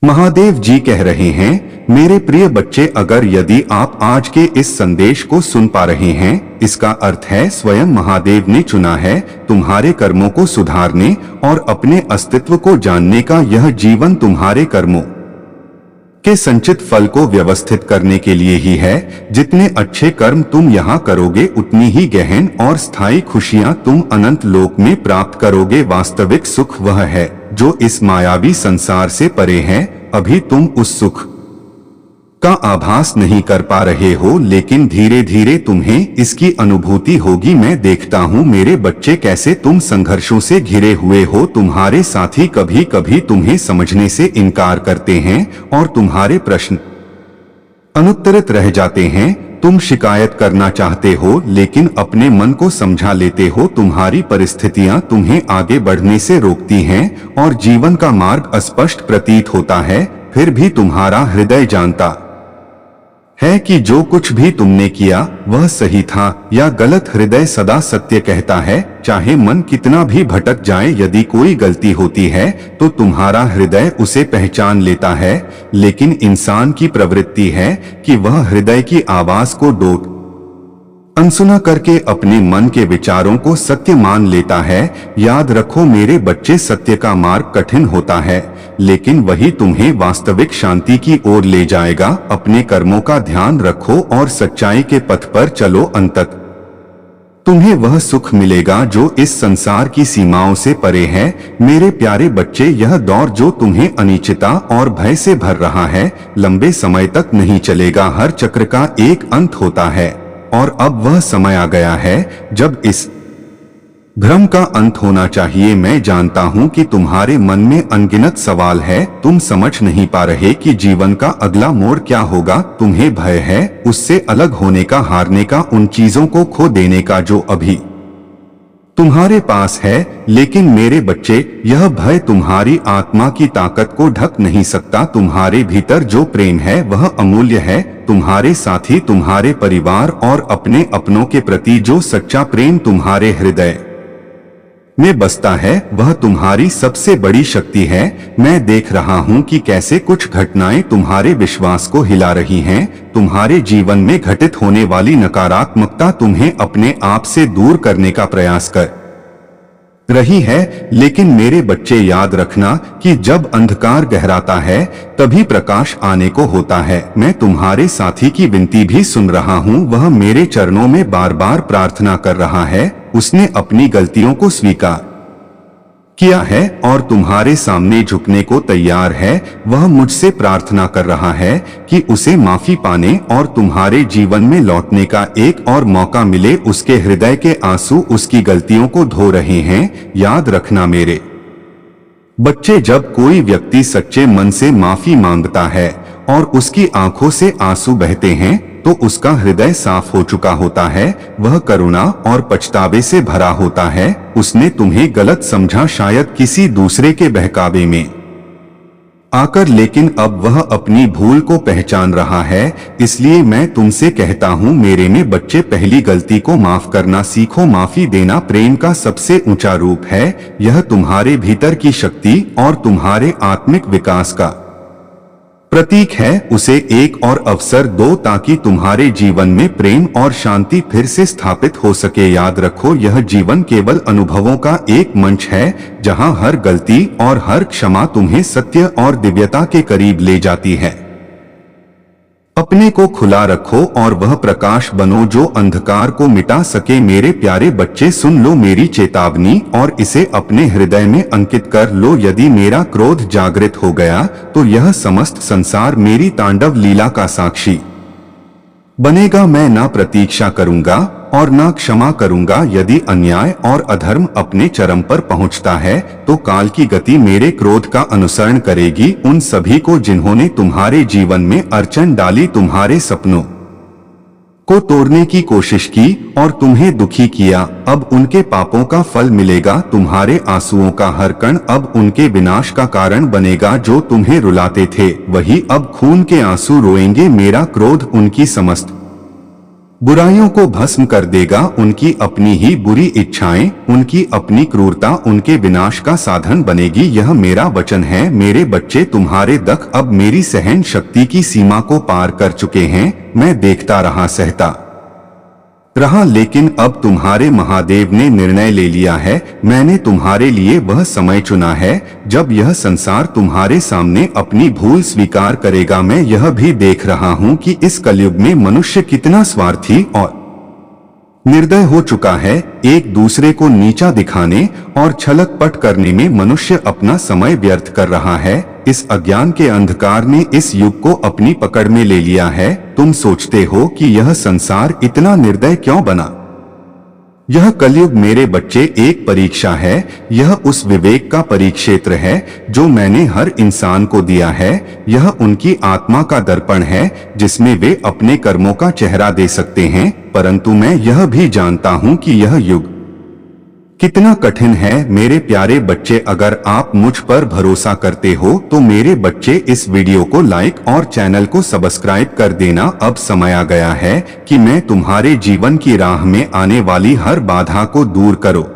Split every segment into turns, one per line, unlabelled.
महादेव जी कह रहे हैं, मेरे प्रिय बच्चे, अगर यदि आप आज के इस संदेश को सुन पा रहे हैं, इसका अर्थ है स्वयं महादेव ने चुना है तुम्हारे कर्मों को सुधारने और अपने अस्तित्व को जानने का। यह जीवन तुम्हारे कर्मों के संचित फल को व्यवस्थित करने के लिए ही है। जितने अच्छे कर्म तुम यहाँ करोगे, उतनी ही गहन और स्थायी खुशियाँ तुम अनंत लोक में प्राप्त करोगे। वास्तविक सुख वह है जो इस मायावी संसार से परे है। अभी तुम उस सुख का आभास नहीं कर पा रहे हो, लेकिन धीरे धीरे तुम्हें इसकी अनुभूति होगी। मैं देखता हूँ मेरे बच्चे, कैसे तुम संघर्षों से घिरे हुए हो। तुम्हारे साथी कभी कभी तुम्हें समझने से इनकार करते हैं और तुम्हारे प्रश्न अनुत्तरित रह जाते हैं। तुम शिकायत करना चाहते हो, लेकिन अपने मन को समझा लेते हो। तुम्हारी परिस्थितियां तुम्हें आगे बढ़ने से रोकती हैं और जीवन का मार्ग अस्पष्ट प्रतीत होता है। फिर भी तुम्हारा हृदय जानता है कि जो कुछ भी तुमने किया वह सही था या गलत। हृदय सदा सत्य कहता है, चाहे मन कितना भी भटक जाए। यदि कोई गलती होती है तो तुम्हारा हृदय उसे पहचान लेता है, लेकिन इंसान की प्रवृत्ति है कि वह हृदय की आवाज को अनसुना करके अपने मन के विचारों को सत्य मान लेता है। याद रखो मेरे बच्चे, सत्य का मार्ग कठिन होता है, लेकिन वही तुम्हें वास्तविक शांति की ओर ले जाएगा। अपने कर्मों का ध्यान रखो और सच्चाई के पथ पर चलो। अंततः तुम्हें वह सुख मिलेगा जो इस संसार की सीमाओं से परे है। मेरे प्यारे बच्चे, यह दौर जो तुम्हें अनिश्चितता और भय से भर रहा है, लंबे समय तक नहीं चलेगा। हर चक्र का एक अंत होता है और अब वह समय आ गया है जब इस भ्रम का अंत होना चाहिए। मैं जानता हूं कि तुम्हारे मन में अनगिनत सवाल है। तुम समझ नहीं पा रहे कि जीवन का अगला मोड़ क्या होगा। तुम्हें भय है उससे अलग होने का, हारने का, उन चीजों को खो देने का जो अभी तुम्हारे पास है। लेकिन मेरे बच्चे, यह भय तुम्हारी आत्मा की ताकत को ढक नहीं सकता। तुम्हारे भीतर जो प्रेम है वह अमूल्य है। तुम्हारे साथी, तुम्हारे परिवार और अपने अपनों के प्रति जो सच्चा प्रेम तुम्हारे हृदय में बसता है, वह तुम्हारी सबसे बड़ी शक्ति है। मैं देख रहा हूं कि कैसे कुछ घटनाएं तुम्हारे विश्वास को हिला रही हैं। तुम्हारे जीवन में घटित होने वाली नकारात्मकता तुम्हें अपने आप से दूर करने का प्रयास कर रही है। लेकिन मेरे बच्चे, याद रखना कि जब अंधकार गहराता है तभी प्रकाश आने को होता है। मैं तुम्हारे साथी की विनती भी सुन रहा हूँ। वह मेरे चरणों में बार बार प्रार्थना कर रहा है। उसने अपनी गलतियों को स्वीकार किया है और तुम्हारे सामने झुकने को तैयार है। वह मुझसे प्रार्थना कर रहा है कि उसे माफी पाने और तुम्हारे जीवन में लौटने का एक और मौका मिले। उसके हृदय के आंसू उसकी गलतियों को धो रहे हैं। याद रखना मेरे बच्चे, जब कोई व्यक्ति सच्चे मन से माफी मांगता है और उसकी आंखों से आंसू बहते हैं, तो उसका हृदय साफ हो चुका होता है। वह करुणा और पछतावे से भरा होता है। उसने तुम्हें गलत समझा, शायद किसी दूसरे के बहकावे में आकर, लेकिन अब वह अपनी भूल को पहचान रहा है। इसलिए मैं तुमसे कहता हूँ मेरे में बच्चे, पहली गलती को माफ करना सीखो। माफी देना प्रेम का सबसे ऊंचा रूप है। यह तुम्हारे भीतर की शक्ति और तुम्हारे आत्मिक विकास का प्रतीक है। उसे एक और अवसर दो ताकि तुम्हारे जीवन में प्रेम और शांति फिर से स्थापित हो सके। याद रखो, यह जीवन केवल अनुभवों का एक मंच है जहां हर गलती और हर क्षमा तुम्हें सत्य और दिव्यता के करीब ले जाती है। अपने को खुला रखो और वह प्रकाश बनो जो अंधकार को मिटा सके। मेरे प्यारे बच्चे, सुन लो मेरी चेतावनी और इसे अपने हृदय में अंकित कर लो। यदि मेरा क्रोध जागृत हो गया तो यह समस्त संसार मेरी तांडव लीला का साक्षी बनेगा। मैं ना प्रतीक्षा करूंगा और ना क्षमा करूंगा। यदि अन्याय और अधर्म अपने चरम पर पहुंचता है तो काल की गति मेरे क्रोध का अनुसरण करेगी। उन सभी को जिन्होंने तुम्हारे जीवन में अड़चन डाली, तुम्हारे सपनों को तोड़ने की कोशिश की और तुम्हें दुखी किया, अब उनके पापों का फल मिलेगा। तुम्हारे आंसुओं का हर कण अब उनके विनाश का कारण बनेगा। जो तुम्हें रुलाते थे वही अब खून के आंसू रोएंगे। मेरा क्रोध उनकी समस्त बुराइयों को भस्म कर देगा। उनकी अपनी ही बुरी इच्छाएं, उनकी अपनी क्रूरता उनके विनाश का साधन बनेगी। यह मेरा वचन है। मेरे बच्चे, तुम्हारे दुख अब मेरी सहन शक्ति की सीमा को पार कर चुके हैं। मैं देखता रहा, सहता रहा, लेकिन अब तुम्हारे महादेव ने निर्णय ले लिया है। मैंने तुम्हारे लिए वह समय चुना है जब यह संसार तुम्हारे सामने अपनी भूल स्वीकार करेगा। मैं यह भी देख रहा हूँ कि इस कलयुग में मनुष्य कितना स्वार्थी और निर्दय हो चुका है। एक दूसरे को नीचा दिखाने और छलकपट करने में मनुष्य अपना समय व्यर्थ कर रहा है। इस अज्ञान के अंधकार ने इस युग को अपनी पकड़ में ले लिया है। तुम सोचते हो कि यह संसार इतना निर्दय क्यों बना? यह कलयुग मेरे बच्चे एक परीक्षा है। यह उस विवेक का परीक्षेत्र है जो मैंने हर इंसान को दिया है। यह उनकी आत्मा का दर्पण है जिसमें वे अपने कर्मों का चेहरा दे सकते हैं। परंतु मैं यह भी जानता हूं कि यह युग कितना कठिन है। मेरे प्यारे बच्चे, अगर आप मुझ पर भरोसा करते हो तो मेरे बच्चे इस वीडियो को लाइक और चैनल को सब्सक्राइब कर देना। अब समय आ गया है कि मैं तुम्हारे जीवन की राह में आने वाली हर बाधा को दूर करो।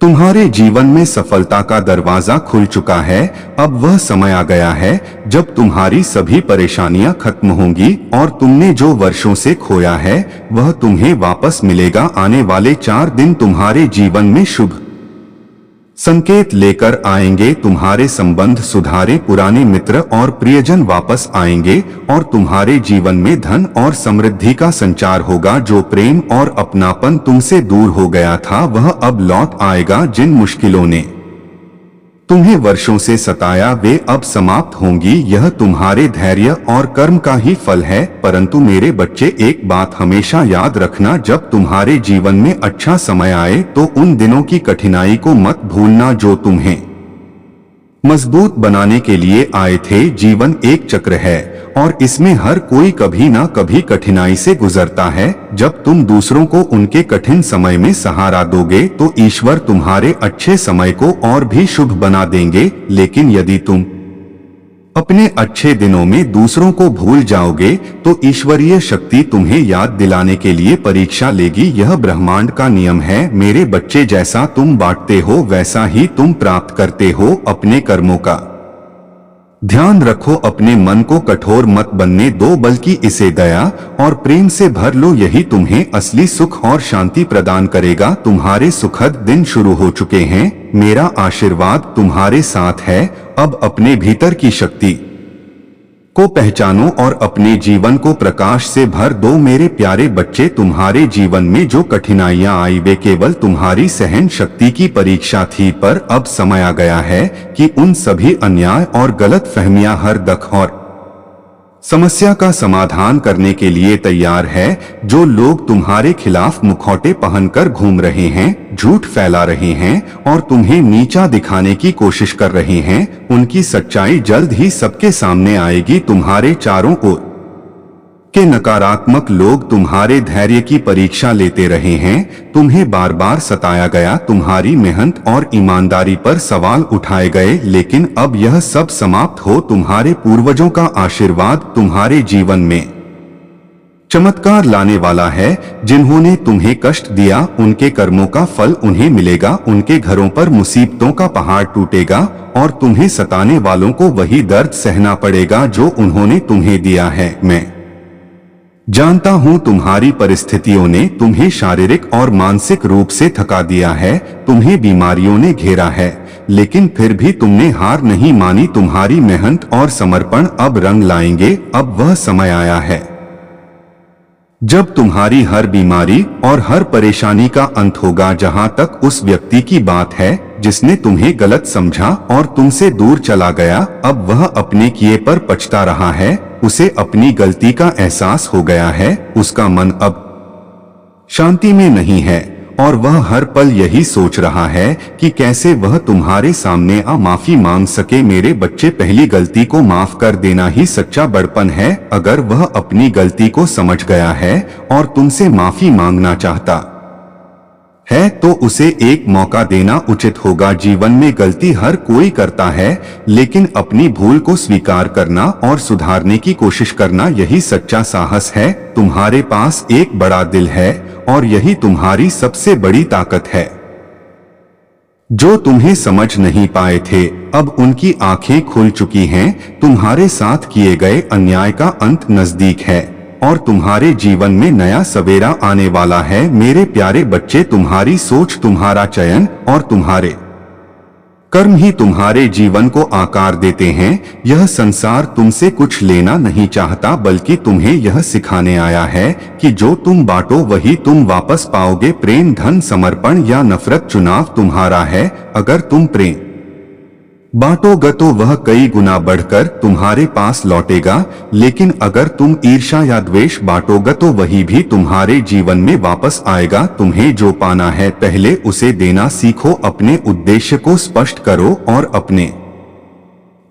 तुम्हारे जीवन में सफलता का दरवाजा खुल चुका है। अब वह समय आ गया है जब तुम्हारी सभी परेशानियां खत्म होंगी और तुमने जो वर्षों से खोया है वह तुम्हें वापस मिलेगा। आने वाले 4 दिन तुम्हारे जीवन में शुभ संकेत लेकर आएंगे। तुम्हारे संबंध सुधारे, पुराने मित्र और प्रियजन वापस आएंगे और तुम्हारे जीवन में धन और समृद्धि का संचार होगा। जो प्रेम और अपनापन तुमसे दूर हो गया था वह अब लौट आएगा। जिन मुश्किलों ने तुम्हें वर्षों से सताया वे अब समाप्त होंगी। यह तुम्हारे धैर्य और कर्म का ही फल है। परंतु मेरे बच्चे, एक बात हमेशा याद रखना, जब तुम्हारे जीवन में अच्छा समय आए तो उन दिनों की कठिनाई को मत भूलना जो तुम्हें मजबूत बनाने के लिए आए थे। जीवन एक चक्र है और इसमें हर कोई कभी ना कभी कठिनाई से गुजरता है। जब तुम दूसरों को उनके कठिन समय में सहारा दोगे तो ईश्वर तुम्हारे अच्छे समय को और भी शुभ बना देंगे। लेकिन यदि तुम अपने अच्छे दिनों में दूसरों को भूल जाओगे तो ईश्वरीय शक्ति तुम्हें याद दिलाने के लिए परीक्षा लेगी। यह ब्रह्मांड का नियम है मेरे बच्चे। जैसा तुम बांटते हो वैसा ही तुम प्राप्त करते हो। अपने कर्मों का ध्यान रखो, अपने मन को कठोर मत बनने दो बल्कि इसे दया और प्रेम से भर लो। यही तुम्हें असली सुख और शांति प्रदान करेगा। तुम्हारे सुखद दिन शुरू हो चुके हैं। मेरा आशीर्वाद तुम्हारे साथ है। अब अपने भीतर की शक्ति को पहचानो और अपने जीवन को प्रकाश से भर दो। मेरे प्यारे बच्चे, तुम्हारे जीवन में जो कठिनाइयां आई वे केवल तुम्हारी सहन शक्ति की परीक्षा थी, पर अब समय आ गया है कि उन सभी अन्याय और गलत फहमियां, हर दुख और समस्या का समाधान करने के लिए तैयार है। जो लोग तुम्हारे खिलाफ मुखौटे पहनकर घूम रहे हैं, झूठ फैला रहे हैं और तुम्हें नीचा दिखाने की कोशिश कर रहे हैं, उनकी सच्चाई जल्द ही सबके सामने आएगी। तुम्हारे चारों ओर के नकारात्मक लोग तुम्हारे धैर्य की परीक्षा लेते रहे हैं। तुम्हें बार बार सताया गया, तुम्हारी मेहनत और ईमानदारी पर सवाल उठाए गए, लेकिन अब यह सब समाप्त हो। तुम्हारे पूर्वजों का आशीर्वाद तुम्हारे जीवन में चमत्कार लाने वाला है। जिन्होंने तुम्हें कष्ट दिया उनके कर्मों का फल उन्हें मिलेगा। उनके घरों पर मुसीबतों का पहाड़ टूटेगा और तुम्हें सताने वालों को वही दर्द सहना पड़ेगा जो उन्होंने तुम्हें दिया है। मैं जानता हूं तुम्हारी परिस्थितियों ने तुम्हें शारीरिक और मानसिक रूप से थका दिया है, तुम्हें बीमारियों ने घेरा है, लेकिन फिर भी तुमने हार नहीं मानी। तुम्हारी मेहनत और समर्पण अब रंग लाएंगे। अब वह समय आया है जब तुम्हारी हर बीमारी और हर परेशानी का अंत होगा। जहां तक उस व्यक्ति की बात है जिसने तुम्हें गलत समझा और तुमसे दूर चला गया, अब वह अपने किए पर पछता रहा है। उसे अपनी गलती का एहसास हो गया है। उसका मन अब शांति में नहीं है और वह हर पल यही सोच रहा है कि कैसे वह तुम्हारे सामने माफी मांग सके। मेरे बच्चे, पहली गलती को माफ कर देना ही सच्चा बड़पन है। अगर वह अपनी गलती को समझ गया है और तुमसे माफी मांगना चाहता है तो उसे एक मौका देना उचित होगा। जीवन में गलती हर कोई करता है, लेकिन अपनी भूल को स्वीकार करना और सुधारने की कोशिश करना यही सच्चा साहस है। तुम्हारे पास एक बड़ा दिल है और यही तुम्हारी सबसे बड़ी ताकत है। जो तुम्हें समझ नहीं पाए थे, अब उनकी आंखें खुल चुकी हैं। तुम्हारे साथ किए गए अन्याय का अंत नजदीक है और तुम्हारे जीवन में नया सवेरा आने वाला है। मेरे प्यारे बच्चे, तुम्हारी सोच, तुम्हारा चयन और तुम्हारे कर्म ही तुम्हारे जीवन को आकार देते हैं। यह संसार तुमसे कुछ लेना नहीं चाहता, बल्कि तुम्हें यह सिखाने आया है कि जो तुम बांटो वही तुम वापस पाओगे। प्रेम, धन, समर्पण या नफरत, चुनाव तुम्हारा है। अगर तुम प्रेम बांटोगे तो वह कई गुना बढ़कर तुम्हारे पास लौटेगा, लेकिन अगर तुम ईर्ष्या या द्वेष बांटोगे तो वही भी तुम्हारे जीवन में वापस आएगा। तुम्हें जो पाना है पहले उसे देना सीखो। अपने उद्देश्य को स्पष्ट करो और अपने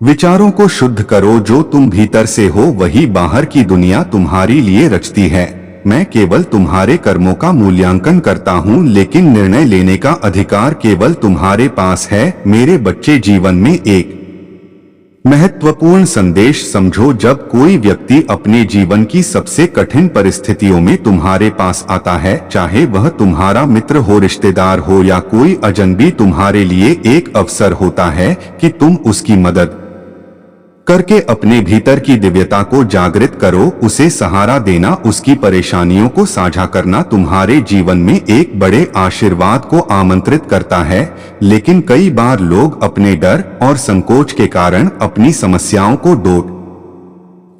विचारों को शुद्ध करो। जो तुम भीतर से हो वही बाहर की दुनिया तुम्हारे लिए रचती है। मैं केवल तुम्हारे कर्मों का मूल्यांकन करता हूँ, लेकिन निर्णय लेने का अधिकार केवल तुम्हारे पास है। मेरे बच्चे, जीवन में एक महत्वपूर्ण संदेश समझो। जब कोई व्यक्ति अपने जीवन की सबसे कठिन परिस्थितियों में तुम्हारे पास आता है, चाहे वह तुम्हारा मित्र हो, रिश्तेदार हो या कोई अजनबी, तुम्हारे लिए एक अवसर होता है कि तुम उसकी मदद करके अपने भीतर की दिव्यता को जागृत करो। उसे सहारा देना, उसकी परेशानियों को साझा करना तुम्हारे जीवन में एक बड़े आशीर्वाद को आमंत्रित करता है। लेकिन कई बार लोग अपने डर और संकोच के कारण अपनी समस्याओं को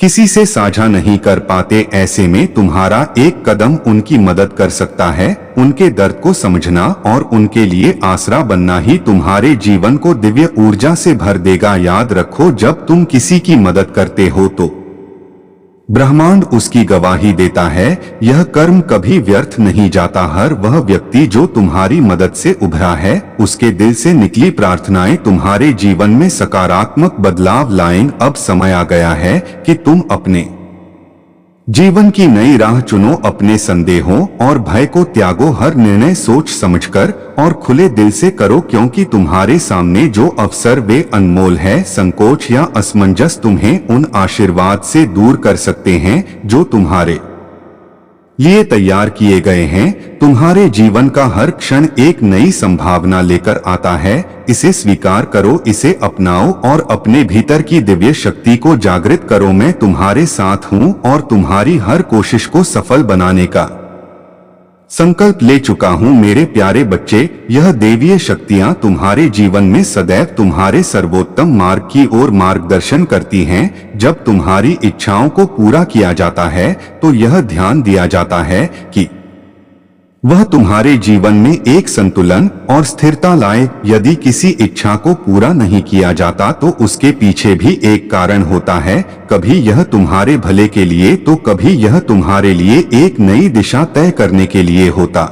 किसी से साझा नहीं कर पाते। ऐसे में तुम्हारा एक कदम उनकी मदद कर सकता है। उनके दर्द को समझना और उनके लिए आसरा बनना ही तुम्हारे जीवन को दिव्य ऊर्जा से भर देगा। याद रखो, जब तुम किसी की मदद करते हो तो ब्रह्मांड उसकी गवाही देता है। यह कर्म कभी व्यर्थ नहीं जाता। हर वह व्यक्ति जो तुम्हारी मदद से उभरा है, उसके दिल से निकली प्रार्थनाएं तुम्हारे जीवन में सकारात्मक बदलाव लाएं। अब समय आ गया है कि तुम अपने जीवन की नई राह चुनो। अपने संदेहों और भय को त्यागो। हर निर्णय सोच समझकर और खुले दिल से करो, क्योंकि तुम्हारे सामने जो अवसर वे अनमोल है। संकोच या असमंजस तुम्हें उन आशीर्वाद से दूर कर सकते हैं जो तुम्हारे लिए तैयार किए गए हैं। तुम्हारे जीवन का हर क्षण एक नई संभावना लेकर आता है। इसे स्वीकार करो, इसे अपनाओ और अपने भीतर की दिव्य शक्ति को जागृत करो। मैं तुम्हारे साथ हूँ और तुम्हारी हर कोशिश को सफल बनाने का संकल्प ले चुका हूँ। मेरे प्यारे बच्चे, यह दैवीय शक्तियाँ तुम्हारे जीवन में सदैव तुम्हारे सर्वोत्तम मार्ग की ओर मार्गदर्शन करती हैं। जब तुम्हारी इच्छाओं को पूरा किया जाता है तो यह ध्यान दिया जाता है कि वह तुम्हारे जीवन में एक संतुलन और स्थिरता लाए। यदि किसी इच्छा को पूरा नहीं किया जाता तो उसके पीछे भी एक कारण होता है। कभी यह तुम्हारे भले के लिए तो कभी यह तुम्हारे लिए एक नई दिशा तय करने के लिए होता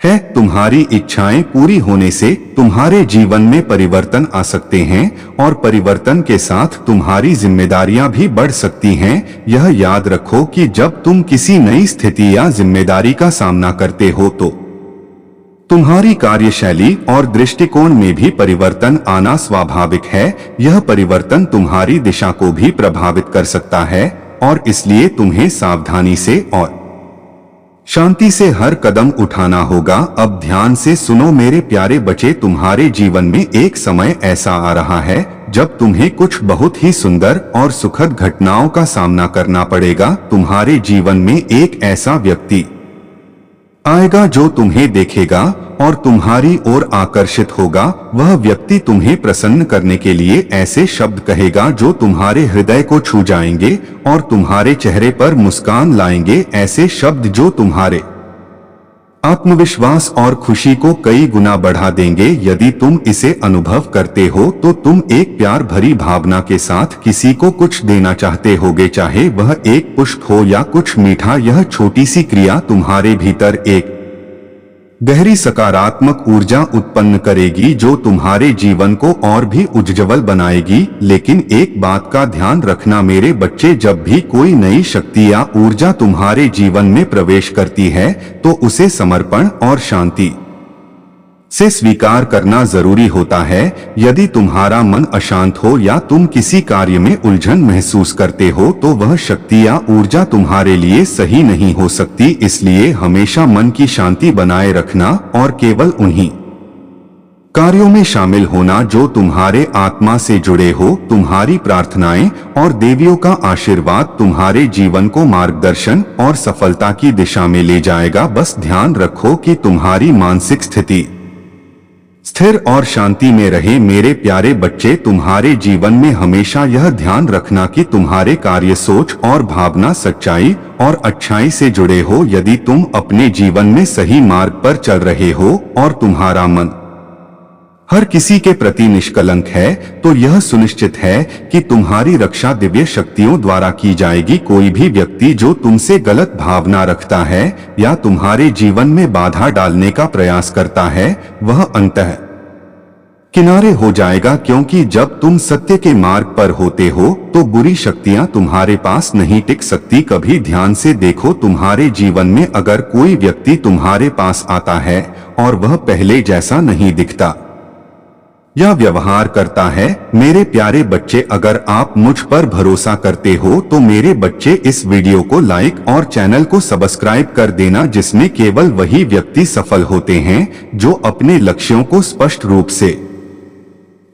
है। तुम्हारी इच्छाएं पूरी होने से तुम्हारे जीवन में परिवर्तन आ सकते हैं और परिवर्तन के साथ तुम्हारी जिम्मेदारियां भी बढ़ सकती हैं। यह याद रखो कि जब तुम किसी नई स्थिति या जिम्मेदारी का सामना करते हो तो तुम्हारी कार्यशैली और दृष्टिकोण में भी परिवर्तन आना स्वाभाविक है। यह परिवर्तन तुम्हारी दिशा को भी प्रभावित कर सकता है और इसलिए तुम्हें सावधानी से और शांति से हर कदम उठाना होगा। अब ध्यान से सुनो मेरे प्यारे बच्चे, तुम्हारे जीवन में एक समय ऐसा आ रहा है जब तुम्हें कुछ बहुत ही सुंदर और सुखद घटनाओं का सामना करना पड़ेगा। तुम्हारे जीवन में एक ऐसा व्यक्ति आएगा जो तुम्हें देखेगा और तुम्हारी ओर आकर्षित होगा। वह व्यक्ति तुम्हें प्रसन्न करने के लिए ऐसे शब्द कहेगा जो तुम्हारे हृदय को छू जाएंगे और तुम्हारे चेहरे पर मुस्कान लाएंगे। ऐसे शब्द जो तुम्हारे आत्मविश्वास और खुशी को कई गुना बढ़ा देंगे। यदि तुम इसे अनुभव करते हो तो तुम एक प्यार भरी भावना के साथ किसी को कुछ देना चाहते होगे, चाहे वह एक पुष्प हो या कुछ मीठा। यह छोटी सी क्रिया तुम्हारे भीतर एक गहरी सकारात्मक ऊर्जा उत्पन्न करेगी जो तुम्हारे जीवन को और भी उज्ज्वल बनाएगी। लेकिन एक बात का ध्यान रखना मेरे बच्चे, जब भी कोई नई शक्ति या ऊर्जा तुम्हारे जीवन में प्रवेश करती है तो उसे समर्पण और शांति से स्वीकार करना जरूरी होता है। यदि तुम्हारा मन अशांत हो या तुम किसी कार्य में उलझन महसूस करते हो तो वह शक्ति या ऊर्जा तुम्हारे लिए सही नहीं हो सकती। इसलिए हमेशा मन की शांति बनाए रखना और केवल उन्हीं कार्यों में शामिल होना जो तुम्हारे आत्मा से जुड़े हो। तुम्हारी प्रार्थनाएं और देवियों का आशीर्वाद तुम्हारे जीवन को मार्गदर्शन और सफलता की दिशा में ले जाएगा। बस ध्यान रखो कि तुम्हारी मानसिक स्थिति स्थिर और शांति में रहे। मेरे प्यारे बच्चे, तुम्हारे जीवन में हमेशा यह ध्यान रखना कि तुम्हारे कार्य, सोच और भावना सच्चाई और अच्छाई से जुड़े हो। यदि तुम अपने जीवन में सही मार्ग पर चल रहे हो और तुम्हारा मन हर किसी के प्रति निष्कलंक है तो यह सुनिश्चित है कि तुम्हारी रक्षा दिव्य शक्तियों द्वारा की जाएगी। कोई भी व्यक्ति जो तुमसे गलत भावना रखता है या तुम्हारे जीवन में बाधा डालने का प्रयास करता है वह अंततः किनारे हो जाएगा, क्योंकि जब तुम सत्य के मार्ग पर होते हो तो बुरी शक्तियां तुम्हारे पास नहीं टिक सकती। कभी ध्यान से देखो, तुम्हारे जीवन में अगर कोई व्यक्ति तुम्हारे पास आता है और वह पहले जैसा नहीं दिखता या व्यवहार करता है, मेरे प्यारे बच्चे, अगर आप मुझ पर भरोसा करते हो तो मेरे बच्चे इस वीडियो को लाइक और चैनल को सब्सक्राइब कर देना, जिसमें केवल वही व्यक्ति सफल होते हैं जो अपने लक्ष्यों को स्पष्ट रूप से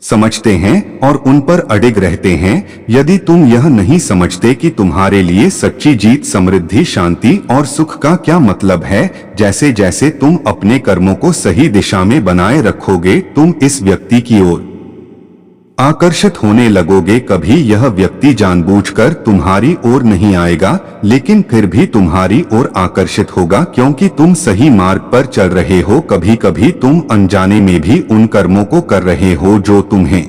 समझते हैं और उन पर अडिग रहते हैं। यदि तुम यह नहीं समझते कि तुम्हारे लिए सच्ची जीत, समृद्धि, शांति और सुख का क्या मतलब है, जैसे जैसे तुम अपने कर्मों को सही दिशा में बनाए रखोगे तुम इस व्यक्ति की ओर आकर्षित होने लगोगे। कभी यह व्यक्ति जानबूझकर तुम्हारी ओर नहीं आएगा, लेकिन फिर भी तुम्हारी ओर आकर्षित होगा, क्योंकि तुम सही मार्ग पर चल रहे हो। कभी कभी तुम अनजाने में भी उन कर्मों को कर रहे हो जो तुम्हें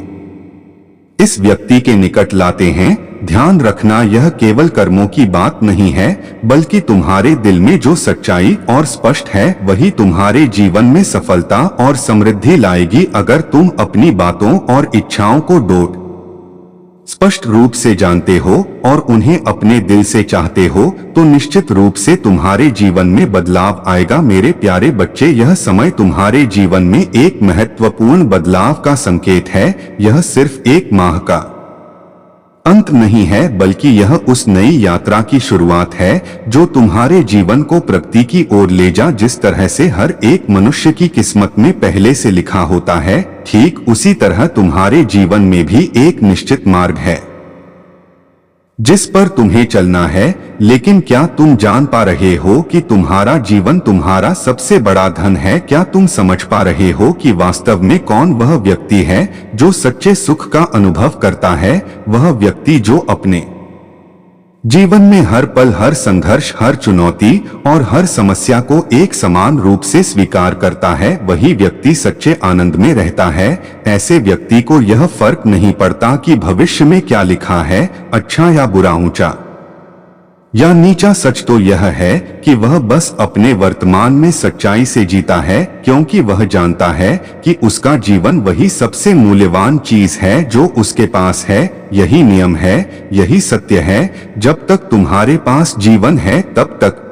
इस व्यक्ति के निकट लाते हैं। ध्यान रखना, यह केवल कर्मों की बात नहीं है, बल्कि तुम्हारे दिल में जो सच्चाई और स्पष्ट है वही तुम्हारे जीवन में सफलता और समृद्धि लाएगी। अगर तुम अपनी बातों और इच्छाओं को स्पष्ट रूप से जानते हो और उन्हें अपने दिल से चाहते हो तो निश्चित रूप से तुम्हारे जीवन में बदलाव आएगा। मेरे प्यारे बच्चे, यह समय तुम्हारे जीवन में एक महत्वपूर्ण बदलाव का संकेत है। यह सिर्फ एक माह का अंत नहीं है, बल्कि यह उस नई यात्रा की शुरुआत है जो तुम्हारे जीवन को प्रगति की ओर ले जा। जिस तरह से हर एक मनुष्य की किस्मत में पहले से लिखा होता है, ठीक उसी तरह तुम्हारे जीवन में भी एक निश्चित मार्ग है जिस पर तुम्हें चलना है। लेकिन क्या तुम जान पा रहे हो कि तुम्हारा जीवन तुम्हारा सबसे बड़ा धन है? क्या तुम समझ पा रहे हो कि वास्तव में कौन वह व्यक्ति है जो सच्चे सुख का अनुभव करता है? वह व्यक्ति जो अपने जीवन में हर पल, हर संघर्ष, हर चुनौती और हर समस्या को एक समान रूप से स्वीकार करता है, वही व्यक्ति सच्चे आनंद में रहता है। ऐसे व्यक्ति को यह फर्क नहीं पड़ता कि भविष्य में क्या लिखा है, अच्छा या बुरा, ऊंचा या नीचा। सच तो यह है कि वह बस अपने वर्तमान में सच्चाई से जीता है, क्योंकि वह जानता है कि उसका जीवन वही सबसे मूल्यवान चीज है जो उसके पास है। यही नियम है, यही सत्य है। जब तक तुम्हारे पास जीवन है तब तक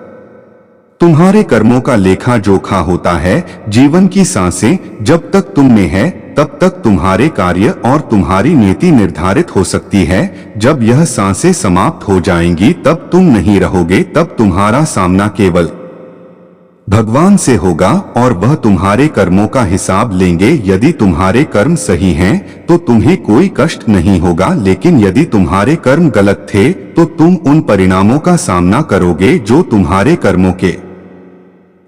तुम्हारे कर्मों का लेखा जोखा होता है। जीवन की सांसें जब तक तुम में है तब तक तुम्हारे कार्य और तुम्हारी नीति निर्धारित हो सकती है। जब यह सांसें समाप्त हो जाएंगी तब तुम नहीं रहोगे, तब तुम्हारा सामना केवल भगवान से होगा और वह तुम्हारे कर्मों का हिसाब लेंगे। यदि तुम्हारे कर्म सही हैं तो तुम्हें कोई कष्ट नहीं होगा, लेकिन यदि तुम्हारे कर्म गलत थे तो तुम उन परिणामों का सामना करोगे जो तुम्हारे कर्मों के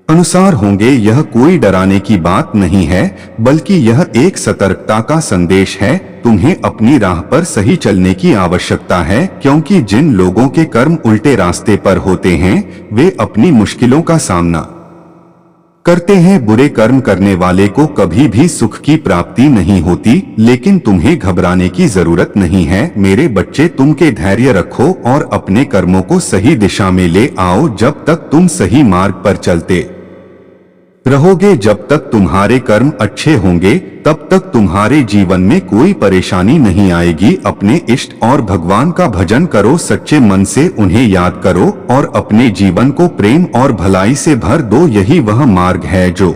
अनुसार होंगे। यह कोई डराने की बात नहीं है, बल्कि यह एक सतर्कता का संदेश है। तुम्हें अपनी राह पर सही चलने की आवश्यकता है, क्योंकि जिन लोगों के कर्म उल्टे रास्ते पर होते हैं वे अपनी मुश्किलों का सामना करते हैं। बुरे कर्म करने वाले को कभी भी सुख की प्राप्ति नहीं होती, लेकिन तुम्हें घबराने की जरूरत नहीं है। मेरे बच्चे, तुम के धैर्य रखो और अपने कर्मों को सही दिशा में ले आओ। जब तक तुम सही मार्ग पर चलते रहोगे। जब तक तुम्हारे कर्म अच्छे होंगे तब तक तुम्हारे जीवन में कोई परेशानी नहीं आएगी। अपने इष्ट और भगवान का भजन करो, सच्चे मन से उन्हें याद करो और अपने जीवन को प्रेम और भलाई से भर दो। यही वह मार्ग है जो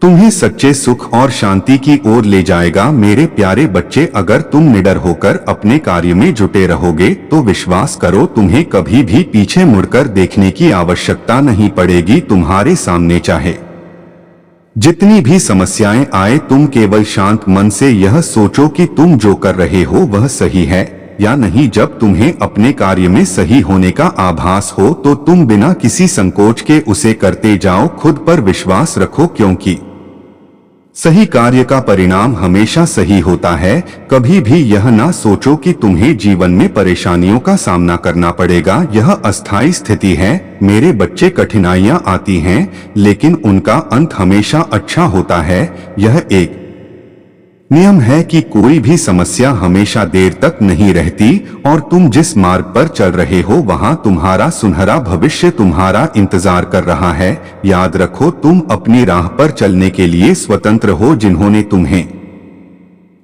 तुम्हें सच्चे सुख और शांति की ओर ले जाएगा। मेरे प्यारे बच्चे, अगर तुम निडर होकर अपने कार्य में जुटे रहोगे तो विश्वास करो, तुम्हें कभी भी पीछे मुड़कर देखने की आवश्यकता नहीं पड़ेगी। तुम्हारे सामने चाहे जितनी भी समस्याएं आए, तुम केवल शांत मन से यह सोचो कि तुम जो कर रहे हो वह सही है या नहीं। जब तुम्हें अपने कार्य में सही होने का आभास हो तो तुम बिना किसी संकोच के उसे करते जाओ। खुद पर विश्वास रखो, क्योंकि सही कार्य का परिणाम हमेशा सही होता है। कभी भी यह ना सोचो कि तुम्हें जीवन में परेशानियों का सामना करना पड़ेगा। यह अस्थायी स्थिति है मेरे बच्चे। कठिनाइयां आती हैं लेकिन उनका अंत हमेशा अच्छा होता है। यह एक नियम है कि कोई भी समस्या हमेशा देर तक नहीं रहती और तुम जिस मार्ग पर चल रहे हो वहां तुम्हारा सुनहरा भविष्य तुम्हारा इंतजार कर रहा है। याद रखो, तुम अपनी राह पर चलने के लिए स्वतंत्र हो। जिन्होंने तुम्हें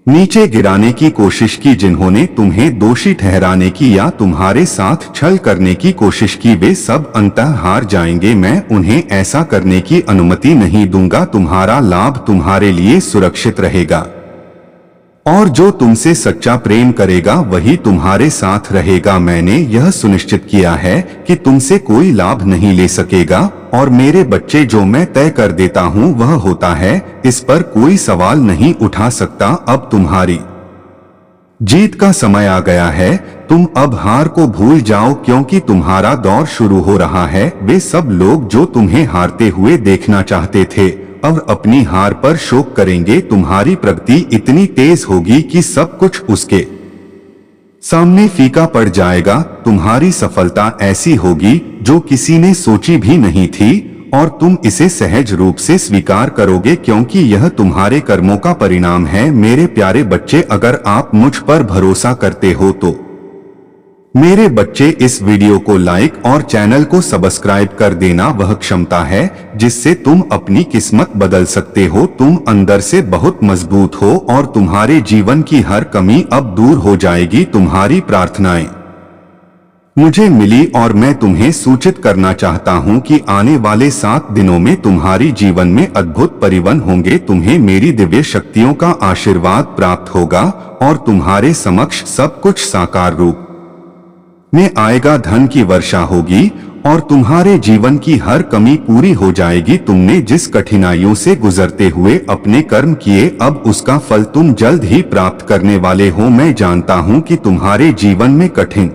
नीचे गिराने की कोशिश की, जिन्होंने तुम्हें दोषी ठहराने की या तुम्हारे साथ छल करने की कोशिश की, वे सब अंततः हार जाएंगे। मैं उन्हें ऐसा करने की अनुमति नहीं दूंगा। तुम्हारा लाभ तुम्हारे लिए सुरक्षित रहेगा और जो तुमसे सच्चा प्रेम करेगा वही तुम्हारे साथ रहेगा। मैंने यह सुनिश्चित किया है कि तुमसे कोई लाभ नहीं ले सकेगा और मेरे बच्चे, जो मैं तय कर देता हूँ वह होता है। इस पर कोई सवाल नहीं उठा सकता। अब तुम्हारी जीत का समय आ गया है। तुम अब हार को भूल जाओ क्योंकि तुम्हारा दौर शुरू हो रहा है। वे सब लोग जो तुम्हें हारते हुए देखना चाहते थे अब अपनी हार पर शोक करेंगे। तुम्हारी प्रगति इतनी तेज होगी कि सब कुछ उसके सामने फीका पड़ जाएगा। तुम्हारी सफलता ऐसी होगी जो किसी ने सोची भी नहीं थी और तुम इसे सहज रूप से स्वीकार करोगे क्योंकि यह तुम्हारे कर्मों का परिणाम है। मेरे प्यारे बच्चे, अगर आप मुझ पर भरोसा करते हो तो मेरे बच्चे इस वीडियो को लाइक और चैनल को सब्सक्राइब कर देना। वह क्षमता है जिससे तुम अपनी किस्मत बदल सकते हो। तुम अंदर से बहुत मजबूत हो और तुम्हारे जीवन की हर कमी अब दूर हो जाएगी। तुम्हारी प्रार्थनाएं मुझे मिली और मैं तुम्हें सूचित करना चाहता हूं कि आने वाले 7 दिनों में तुम्हारी जीवन में अद्भुत परिवर्तन होंगे। तुम्हें मेरी दिव्य शक्तियों का आशीर्वाद प्राप्त होगा और तुम्हारे समक्ष सब कुछ साकार रूप में आएगा। धन की वर्षा होगी और तुम्हारे जीवन की हर कमी पूरी हो जाएगी। तुमने जिस कठिनाइयों से गुजरते हुए अपने कर्म किए, अब उसका फल तुम जल्द ही प्राप्त करने वाले हो। मैं जानता हूं कि तुम्हारे जीवन में कठिन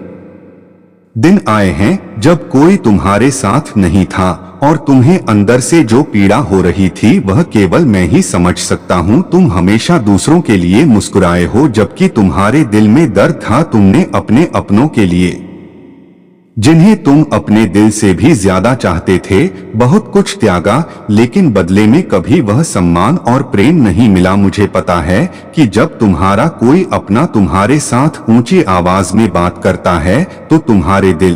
दिन आए हैं जब कोई तुम्हारे साथ नहीं था और तुम्हें अंदर से जो पीड़ा हो रही थी वह केवल मैं ही समझ सकता हूं। तुम हमेशा दूसरों के लिए मुस्कुराए हो जबकि तुम्हारे दिल में दर्द था। तुमने अपने अपनों के लिए, जिन्हें तुम अपने दिल से भी ज्यादा चाहते थे, बहुत कुछ त्यागा, लेकिन बदले में कभी वह सम्मान और प्रेम नहीं मिला। मुझे पता है कि जब तुम्हारा कोई अपना तुम्हारे साथ ऊंची आवाज में बात करता है तो तुम्हारे दिल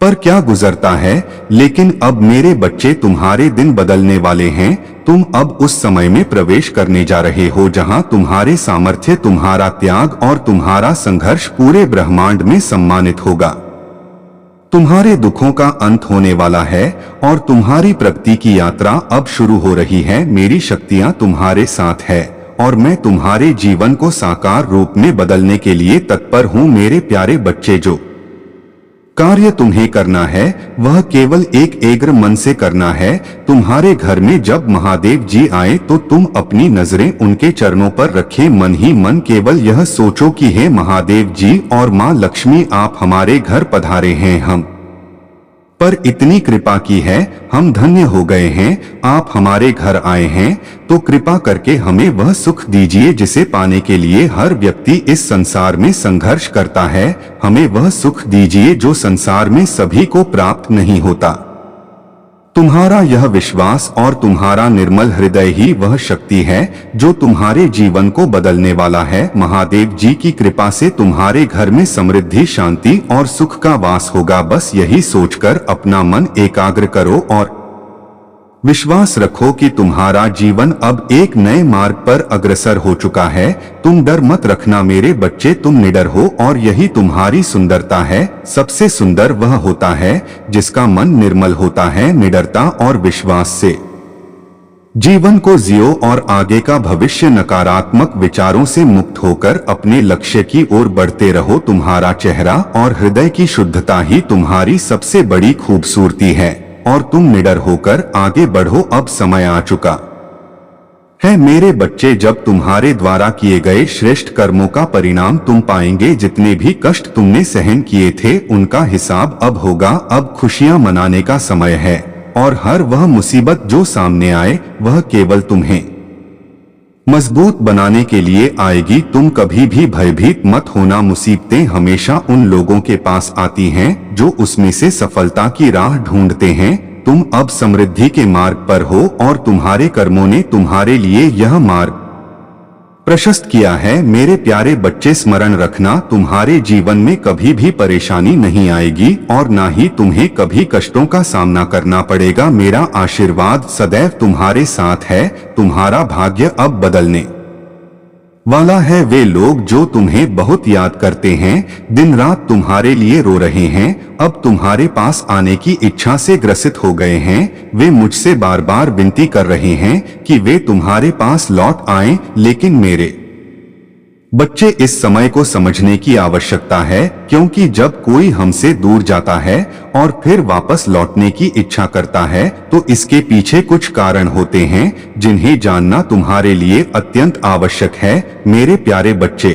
पर क्या गुजरता है। लेकिन अब मेरे बच्चे, तुम्हारे दिन बदलने वाले हैं। तुम अब उस समय में प्रवेश करने जा रहे हो जहां तुम्हारे सामर्थ्य, तुम्हारा त्याग और तुम्हारा संघर्ष पूरे ब्रह्मांड में सम्मानित होगा। तुम्हारे दुखों का अंत होने वाला है और तुम्हारी प्रगति की यात्रा अब शुरू हो रही है। मेरी शक्तियां तुम्हारे साथ है और मैं तुम्हारे जीवन को साकार रूप में बदलने के लिए तत्पर हूं। मेरे प्यारे बच्चे, जो कार्य तुम्हें करना है वह केवल एक एग्र मन से करना है। तुम्हारे घर में जब महादेव जी आए तो तुम अपनी नजरें उनके चरणों पर रखें। मन ही मन केवल यह सोचो कि हे महादेव जी और माँ लक्ष्मी, आप हमारे घर पधारे हैं, हम पर इतनी कृपा की है, हम धन्य हो गए हैं। आप हमारे घर आए हैं तो कृपा करके हमें वह सुख दीजिए जिसे पाने के लिए हर व्यक्ति इस संसार में संघर्ष करता है। हमें वह सुख दीजिए जो संसार में सभी को प्राप्त नहीं होता। तुम्हारा यह विश्वास और तुम्हारा निर्मल हृदय ही वह शक्ति है जो तुम्हारे जीवन को बदलने वाला है। महादेव जी की कृपा से तुम्हारे घर में समृद्धि, शांति और सुख का वास होगा। बस यही सोचकर अपना मन एकाग्र करो और विश्वास रखो कि तुम्हारा जीवन अब एक नए मार्ग पर अग्रसर हो चुका है। तुम डर मत रखना मेरे बच्चे, तुम निडर हो और यही तुम्हारी सुंदरता है। सबसे सुंदर वह होता है जिसका मन निर्मल होता है। निडरता और विश्वास से जीवन को जियो और आगे का भविष्य नकारात्मक विचारों से मुक्त होकर अपने लक्ष्य की ओर बढ़ते रहो। तुम्हारा चेहरा और हृदय की शुद्धता ही तुम्हारी सबसे बड़ी खूबसूरती है और तुम निडर होकर आगे बढ़ो। अब समय आ चुका है मेरे बच्चे जब तुम्हारे द्वारा किए गए श्रेष्ठ कर्मों का परिणाम तुम पाएंगे। जितने भी कष्ट तुमने सहन किए थे उनका हिसाब अब होगा। अब खुशियां मनाने का समय है और हर वह मुसीबत जो सामने आए वह केवल तुम्हें मजबूत बनाने के लिए आएगी। तुम कभी भी भयभीत मत होना। मुसीबतें हमेशा उन लोगों के पास आती हैं जो उसमें से सफलता की राह ढूंढते हैं। तुम अब समृद्धि के मार्ग पर हो और तुम्हारे कर्मों ने तुम्हारे लिए यह मार्ग प्रशस्त किया है। मेरे प्यारे बच्चे स्मरण रखना, तुम्हारे जीवन में कभी भी परेशानी नहीं आएगी और ना ही तुम्हें कभी कष्टों का सामना करना पड़ेगा। मेरा आशीर्वाद सदैव तुम्हारे साथ है। तुम्हारा भाग्य अब बदलने वाला है। वे लोग जो तुम्हें बहुत याद करते हैं, दिन रात तुम्हारे लिए रो रहे हैं, अब तुम्हारे पास आने की इच्छा से ग्रसित हो गए हैं। वे मुझसे बार बार विनती कर रहे हैं कि वे तुम्हारे पास लौट आएं, लेकिन मेरे बच्चे इस समय को समझने की आवश्यकता है, क्योंकि जब कोई हमसे दूर जाता है और फिर वापस लौटने की इच्छा करता है तो इसके पीछे कुछ कारण होते हैं जिन्हें जानना तुम्हारे लिए अत्यंत आवश्यक है। मेरे प्यारे बच्चे,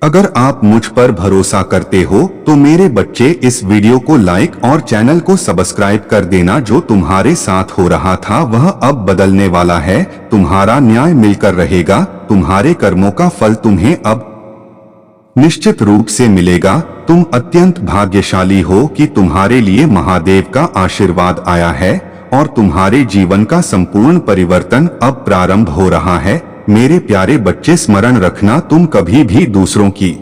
अगर आप मुझ पर भरोसा करते हो तो मेरे बच्चे इस वीडियो को लाइक और चैनल को सब्सक्राइब कर देना। जो तुम्हारे साथ हो रहा था वह अब बदलने वाला है। तुम्हारा न्याय मिलकर रहेगा। तुम्हारे कर्मों का फल तुम्हें अब निश्चित रूप से मिलेगा। तुम अत्यंत भाग्यशाली हो कि तुम्हारे लिए महादेव का आशीर्वाद आया है और तुम्हारे जीवन का संपूर्ण परिवर्तन अब प्रारंभ हो रहा है। मेरे प्यारे बच्चे स्मरण रखना, तुम कभी भी दूसरों की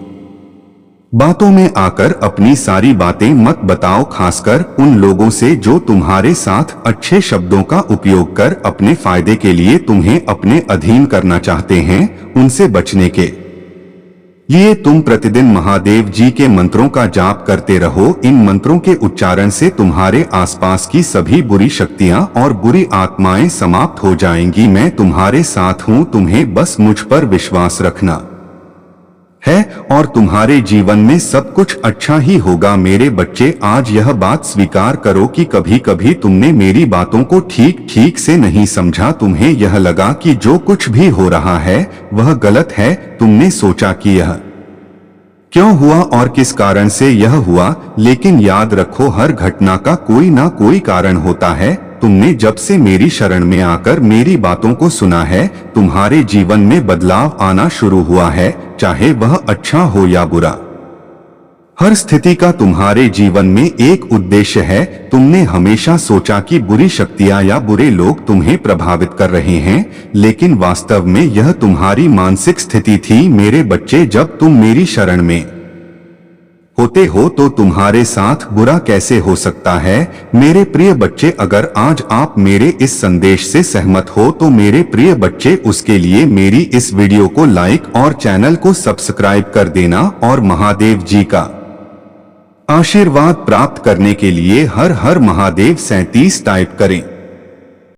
बातों में आकर अपनी सारी बातें मत बताओ, खासकर उन लोगों से जो तुम्हारे साथ अच्छे शब्दों का उपयोग कर अपने फायदे के लिए तुम्हें अपने अधीन करना चाहते हैं। उनसे बचने के लिए तुम प्रतिदिन महादेव जी के मंत्रों का जाप करते रहो। इन मंत्रों के उच्चारण से तुम्हारे आसपास की सभी बुरी शक्तियां और बुरी आत्माएं समाप्त हो जाएंगी। मैं तुम्हारे साथ हूं, तुम्हें बस मुझ पर विश्वास रखना है और तुम्हारे जीवन में सब कुछ अच्छा ही होगा। मेरे बच्चे, आज यह बात स्वीकार करो कि कभी कभी तुमने मेरी बातों को ठीक ठीक से नहीं समझा। तुम्हें यह लगा कि जो कुछ भी हो रहा है वह गलत है। तुमने सोचा कि यह क्यों हुआ और किस कारण से यह हुआ, लेकिन याद रखो हर घटना का कोई ना कोई कारण होता है। तुमने जब से मेरी शरण में आकर मेरी बातों को सुना है, तुम्हारे जीवन में बदलाव आना शुरू हुआ है, चाहे वह अच्छा हो या बुरा। हर स्थिति का तुम्हारे जीवन में एक उद्देश्य है। तुमने हमेशा सोचा कि बुरी शक्तियां या बुरे लोग तुम्हें प्रभावित कर रहे हैं, लेकिन वास्तव में यह तुम्हारी मानसिक स्थिति थी। मेरे बच्चे, जब तुम मेरी शरण में होते हो तो तुम्हारे साथ बुरा कैसे हो सकता है। मेरे प्रिय बच्चे, अगर आज आप मेरे इस संदेश से सहमत हो तो मेरे प्रिय बच्चे उसके लिए मेरी इस वीडियो को लाइक और चैनल को सब्सक्राइब कर देना और महादेव जी का आशीर्वाद प्राप्त करने के लिए हर हर महादेव 37 टाइप करें।